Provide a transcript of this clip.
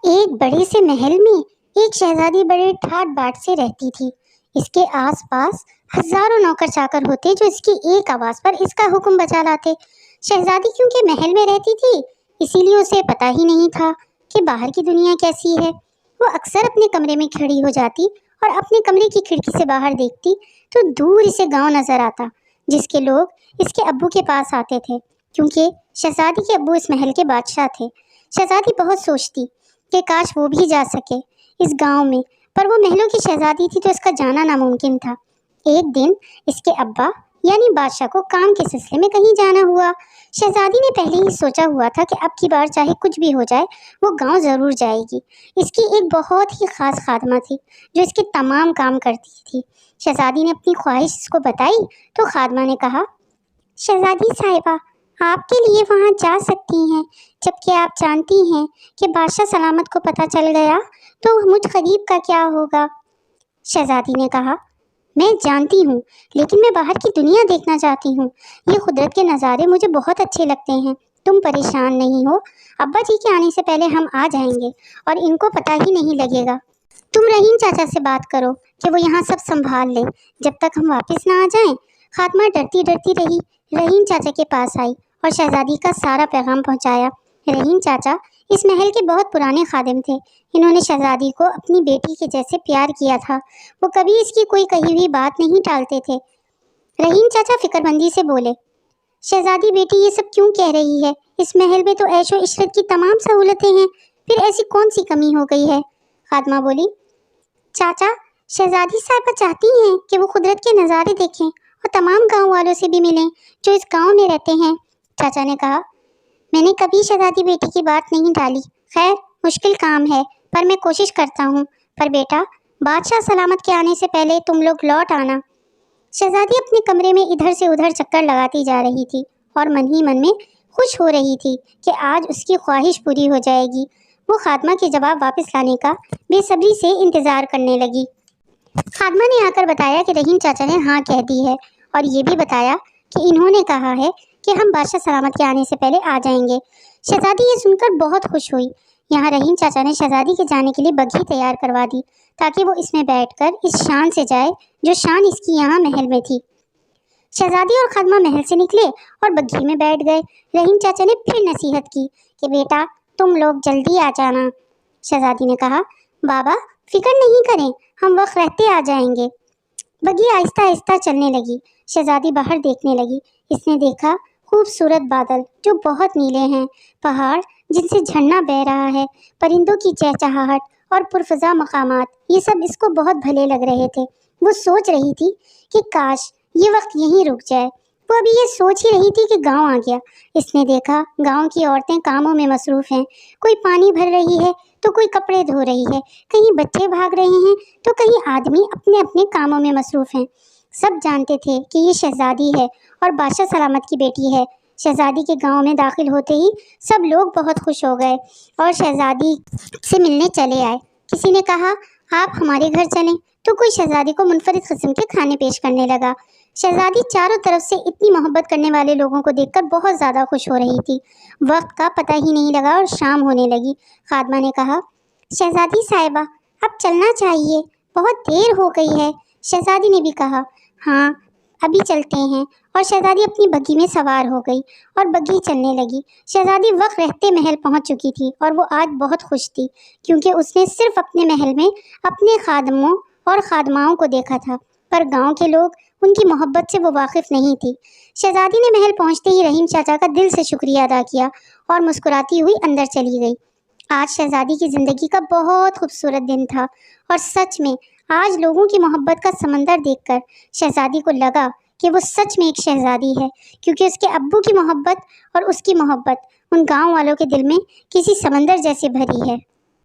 ایک بڑے سے محل میں ایک شہزادی بڑے ٹھاٹ باٹ سے رہتی تھی۔ اس کے آس پاس ہزاروں نوکر چاکر ہوتے جو اس کی ایک آواز پر اس کا حکم بجا لاتے۔ شہزادی کیونکہ محل میں رہتی تھی اسی لیے اسے پتہ ہی نہیں تھا کہ باہر کی دنیا کیسی ہے۔ وہ اکثر اپنے کمرے میں کھڑی ہو جاتی اور اپنے کمرے کی کھڑکی سے باہر دیکھتی تو دور اسے گاؤں نظر آتا جس کے لوگ اس کے ابو کے پاس آتے تھے، کیونکہ شہزادی کے ابو اس محل کے بادشاہ تھے۔ شہزادی بہت سوچتی کہ کاش وہ بھی جا سکے اس گاؤں میں، پر وہ محلوں کی شہزادی تھی تو اس کا جانا ناممکن تھا۔ ایک دن اس کے ابا یعنی بادشاہ کو کام کے سلسلے میں کہیں جانا ہوا۔ شہزادی نے پہلے ہی سوچا ہوا تھا کہ اب کی بار چاہے کچھ بھی ہو جائے وہ گاؤں ضرور جائے گی۔ اس کی ایک بہت ہی خاص خادمہ تھی جو اس کے تمام کام کرتی تھی۔ شہزادی نے اپنی خواہش اس کو بتائی تو خادمہ نے کہا، شہزادی صاحبہ آپ کے لیے وہاں جا سکتی ہیں، جبکہ آپ جانتی ہیں کہ بادشاہ سلامت کو پتہ چل گیا تو مجھ غریب کا کیا ہوگا۔ شہزادی نے کہا، میں جانتی ہوں، لیکن میں باہر کی دنیا دیکھنا چاہتی ہوں۔ یہ قدرت کے نظارے مجھے بہت اچھے لگتے ہیں۔ تم پریشان نہیں ہو، ابا جی کے آنے سے پہلے ہم آ جائیں گے اور ان کو پتہ ہی نہیں لگے گا۔ تم رحیم چاچا سے بات کرو کہ وہ یہاں سب سنبھال لے جب تک ہم واپس نہ آ جائیں۔ خاتمہ ڈرتی ڈرتی رہی رحیم چاچا کے پاس آئی اور شہزادی کا سارا پیغام پہنچایا۔ رحیم چاچا اس محل کے بہت پرانے خادم تھے۔ انہوں نے شہزادی کو اپنی بیٹی کے جیسے پیار کیا تھا۔ وہ کبھی اس کی کوئی کہی ہوئی بات نہیں ٹالتے تھے۔ رحیم چاچا فکر مندی سے بولے، شہزادی بیٹی یہ سب کیوں کہہ رہی ہے؟ اس محل میں تو عیش و عشرت کی تمام سہولتیں ہیں، پھر ایسی کون سی کمی ہو گئی ہے؟ خاتمہ بولی، چاچا شہزادی صاحبہ چاہتی ہیں کہ وہ قدرت کے نظارے دیکھیں اور تمام گاؤں والوں سے بھی ملیں جو اس گاؤں میں رہتے ہیں۔ چاچا نے کہا، میں نے کبھی شہزادی بیٹی کی بات نہیں ٹالی، خیر مشکل کام ہے پر میں کوشش کرتا ہوں، پر بیٹا بادشاہ سلامت کے آنے سے پہلے تم لوگ لوٹ آنا۔ شہزادی اپنے کمرے میں ادھر سے ادھر چکر لگاتی جا رہی تھی اور من ہی من میں خوش ہو رہی تھی کہ آج اس کی خواہش پوری ہو جائے گی۔ وہ خاتمہ کے جواب واپس لانے کا بے صبری سے انتظار کرنے لگی۔ خاتمہ نے آ کر بتایا کہ رحیم چاچا نے ہاں کہہ دی ہے اور یہ بھی بتایا کہ انہوں نے کہا ہے کہ ہم بادشاہ سلامت کے آنے سے پہلے آ جائیں گے۔ شہزادی یہ سن کر بہت خوش ہوئی۔ یہاں رحیم چاچا نے شہزادی کے جانے کے لیے بگھی تیار کروا دی تاکہ وہ اس میں بیٹھ کر اس شان سے جائے جو شان اس کی یہاں محل میں تھی۔ شہزادی اور خادمہ محل سے نکلے اور بگھی میں بیٹھ گئے۔ رحیم چاچا نے پھر نصیحت کی کہ بیٹا تم لوگ جلدی آ جانا۔ شہزادی نے کہا، بابا فکر نہیں کریں، ہم وقت رہتے آ جائیں گے۔ بگھی آہستہ آہستہ چلنے لگی۔ شہزادی باہر دیکھنے لگی۔ اس نے دیکھا خوبصورت بادل جو بہت نیلے ہیں، پہاڑ جن سے جھرنا بہہ رہا ہے، پرندوں کی چہچہاہٹ اور پرفضا مقامات، یہ سب اس کو بہت بھلے لگ رہے تھے۔ وہ سوچ رہی تھی کہ کاش یہ وقت یہیں رک جائے۔ وہ ابھی یہ سوچ ہی رہی تھی کہ گاؤں آ گیا۔ اس نے دیکھا گاؤں کی عورتیں کاموں میں مصروف ہیں، کوئی پانی بھر رہی ہے تو کوئی کپڑے دھو رہی ہے، کہیں بچے بھاگ رہے ہیں تو کہیں آدمی اپنے اپنے کاموں میں مصروف ہیں۔ سب جانتے تھے کہ یہ شہزادی ہے اور بادشاہ سلامت کی بیٹی ہے۔ شہزادی کے گاؤں میں داخل ہوتے ہی سب لوگ بہت خوش ہو گئے اور شہزادی سے ملنے چلے آئے۔ کسی نے کہا، آپ ہمارے گھر چلیں، تو کوئی شہزادی کو منفرد قسم کے کھانے پیش کرنے لگا۔ شہزادی چاروں طرف سے اتنی محبت کرنے والے لوگوں کو دیکھ کر بہت زیادہ خوش ہو رہی تھی۔ وقت کا پتہ ہی نہیں لگا اور شام ہونے لگی۔ خادمہ نے کہا، شہزادی صاحبہ اب چلنا چاہیے، بہت دیر ہو گئی ہے۔ شہزادی نے بھی کہا، ہاں ابھی چلتے ہیں، اور شہزادی اپنی بگھی میں سوار ہو گئی اور بگھی چلنے لگی۔ شہزادی وقت رہتے محل پہنچ چکی تھی اور وہ آج بہت خوش تھی کیونکہ اس نے صرف اپنے محل میں اپنے خادموں اور خادماؤں کو دیکھا تھا، پر گاؤں کے لوگ ان کی محبت سے وہ واقف نہیں تھی۔ شہزادی نے محل پہنچتے ہی رحیم چاچا کا دل سے شکریہ ادا کیا اور مسکراتی ہوئی اندر چلی گئی۔ آج شہزادی کی زندگی کا بہت خوبصورت دن تھا اور سچ میں آج لوگوں کی محبت کا سمندر دیکھ کر شہزادی کو لگا کہ وہ سچ میں ایک شہزادی ہے، کیونکہ اس کے ابو کی محبت اور اس کی محبت ان گاؤں والوں کے دل میں کسی سمندر جیسے بھری ہے۔